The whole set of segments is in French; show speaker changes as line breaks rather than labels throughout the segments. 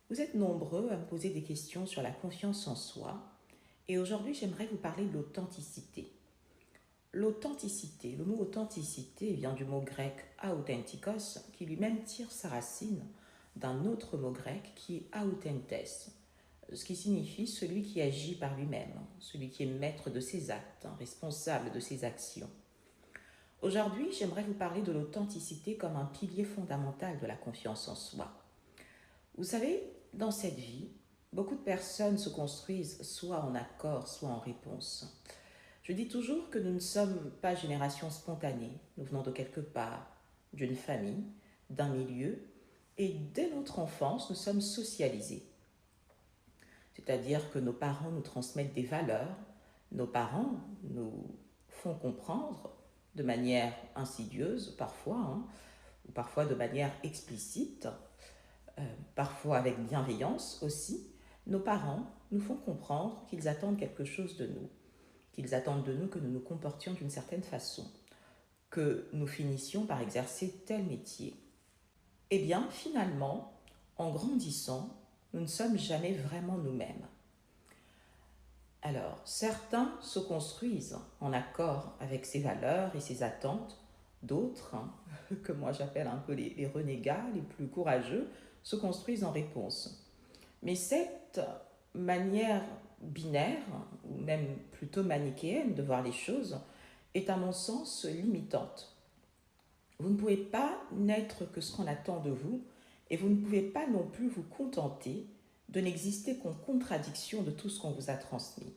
Vous êtes nombreux à me poser des questions sur la confiance en soi et aujourd'hui j'aimerais vous parler de l'authenticité. L'authenticité, le mot authenticité vient du mot grec authentikos qui lui-même tire sa racine d'un autre mot grec qui est autentes, ce qui signifie celui qui agit par lui-même, celui qui est maître de ses actes, responsable de ses actions. Aujourd'hui j'aimerais vous parler de l'authenticité comme un pilier fondamental de la confiance en soi. Vous savez, dans cette vie, beaucoup de personnes se construisent soit en accord, soit en réponse. Je dis toujours que nous ne sommes pas génération spontanée. Nous venons de quelque part, d'une famille, d'un milieu, et dès notre enfance, nous sommes socialisés. C'est-à-dire que nos parents nous transmettent des valeurs, nos parents nous font comprendre de manière insidieuse parfois, ou parfois de manière explicite, parfois avec bienveillance aussi, nos parents nous font comprendre qu'ils attendent quelque chose de nous, qu'ils attendent de nous que nous nous comportions d'une certaine façon, que nous finissions par exercer tel métier. Eh bien, finalement, en grandissant, nous ne sommes jamais vraiment nous-mêmes. Alors, certains se construisent en accord avec ces valeurs et ces attentes, d'autres, que moi j'appelle un peu les renégats, les plus courageux, se construisent en réponse. Mais cette manière binaire, ou même plutôt manichéenne de voir les choses, est à mon sens limitante. Vous ne pouvez pas n'être que ce qu'on attend de vous, et vous ne pouvez pas non plus vous contenter de n'exister qu'en contradiction de tout ce qu'on vous a transmis.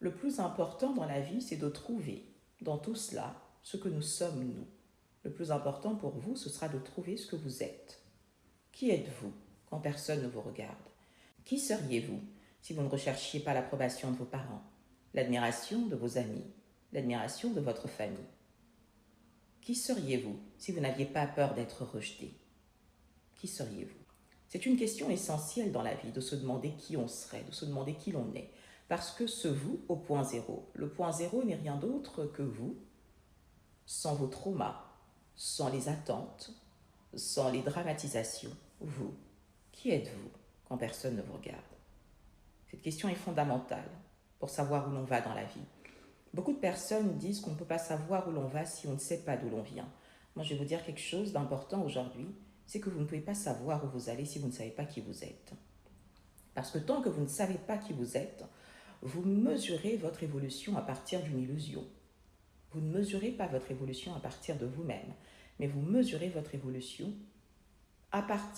Le plus important dans la vie, c'est de trouver dans tout cela ce que nous sommes nous. Le plus important pour vous, ce sera de trouver ce que vous êtes. Qui êtes-vous quand personne ne vous regarde? Qui seriez-vous si vous ne recherchiez pas l'approbation de vos parents, l'admiration de vos amis, l'admiration de votre famille? Qui seriez-vous si vous n'aviez pas peur d'être rejeté? Qui seriez-vous? C'est une question essentielle dans la vie de se demander qui on serait, de se demander qui l'on est. Parce que ce vous au point zéro, le point zéro n'est rien d'autre que vous, sans vos traumas, sans les attentes, sans les dramatisations. Vous, qui êtes-vous quand personne ne vous regarde? Cette question est fondamentale pour savoir où l'on va dans la vie. Beaucoup de personnes disent qu'on ne peut pas savoir où l'on va si on ne sait pas d'où l'on vient. Moi, je vais vous dire quelque chose d'important aujourd'hui, c'est que vous ne pouvez pas savoir où vous allez si vous ne savez pas qui vous êtes. Parce que tant que vous ne savez pas qui vous êtes, vous mesurez votre évolution à partir d'une illusion. Vous ne mesurez pas votre évolution à partir de vous-même, mais vous mesurez votre évolution à partir